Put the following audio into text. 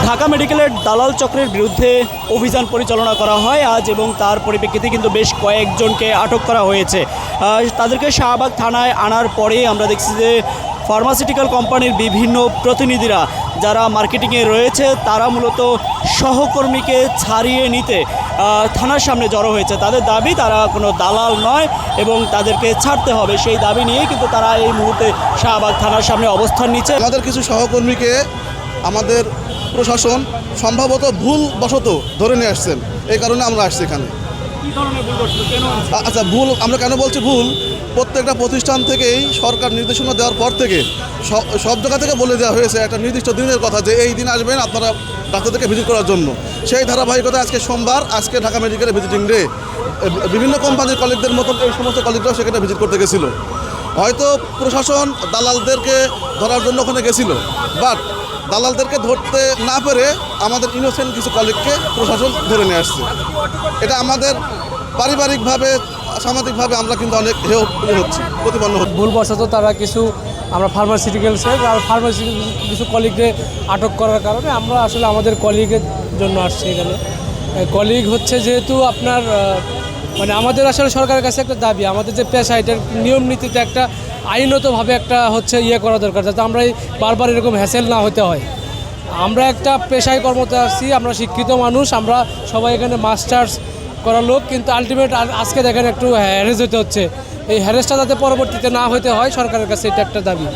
ঢাকা মেডিকেলের দালাল চক্রের বিরুদ্ধে অভিযান পরিচালনা করা হয় আজ এবং তার পরিপ্রেক্ষিতে কিন্তু বেশ কয়েকজনকে আটক করা হয়েছে। তাদেরকে শাহবাগ থানায় আনার পরে আমরা দেখছি যে ফার্মাসিউটিক্যাল কোম্পানির বিভিন্ন প্রতিনিধিরা যারা মার্কেটিংয়ে রয়েছে তারা মূলত সহকর্মীকে ছাড়িয়ে নিতে থানার সামনে জড়ো হয়েছে। তাদের দাবি তারা কোনো দালাল নয় এবং তাদেরকে ছাড়তে হবে, সেই দাবি নিয়েই কিন্তু তারা এই মুহূর্তে শাহবাগ থানার সামনে অবস্থান নিচ্ছে। আমাদের কিছু সহকর্মীকে আমাদের প্রশাসন সম্ভবত ভুলবশত ধরে নিয়ে আসছেন, এই কারণে আমরা আসছি এখানে। আচ্ছা, ভুল আমরা কেন বলছি ভুল, প্রত্যেকটা প্রতিষ্ঠান থেকেই সরকার নির্দেশনা দেওয়ার পর থেকে সব জায়গা থেকে বলে দেওয়া হয়েছে একটা নির্দিষ্ট দিনের কথা যে এই দিন আসবেন আপনারা ডাক্তারদেরকে ভিজিট করার জন্য। সেই ধারাবাহিকতা আজকে সোমবার, আজকে ঢাকা মেডিকেলে ভিজিটিং ডে। বিভিন্ন কোম্পানির কলিগদের মতন এই সমস্ত কলিগরাও সেখানে ভিজিট করতে গেছিলো। হয়তো প্রশাসন দালালদেরকে ধরার জন্য ওখানে গেছিলো, বাট দালালদেরকে ধরতে না পেরে আমাদের ইনোসেন্ট কিছু কলিগকে প্রশাসন ধরে নিয়ে আসছে। এটা আমাদের পারিবারিকভাবে সামাজিকভাবে আমরা কিন্তু অনেক হচ্ছি, প্রতিপন্ন হচ্ছি। ভুলবশত তারা কিছু আমরা ফার্মাসিউটিক্যালসের আর কিছু কলিগকে আটক করার কারণে আমরা আসলে আমাদের কলিগের জন্য আসছি এখানে। কলিগ হচ্ছে যেহেতু আপনার মানে আমাদের আসলে সরকারের কাছে একটা দাবি, আমাদের যে পেশা এটার নিয়ম নীতিতে একটা আইনতভাবে একটা হচ্ছে করা দরকার, যাতে আমরা বারবার এরকম হ্যাসেল না হতে হয়। আমরা একটা পেশায় কর্মতে আসছি, আমরা শিক্ষিত মানুষ, আমরা সবাই এখানে মাস্টার্স করা লোক, কিন্তু আলটিমেট আজকে দেখেন একটু হ্যারেস হতে হচ্ছে। এই হ্যারেসটা যাতে পরবর্তীতে না হতে হয়, সরকারের কাছে এটা একটা দাবি।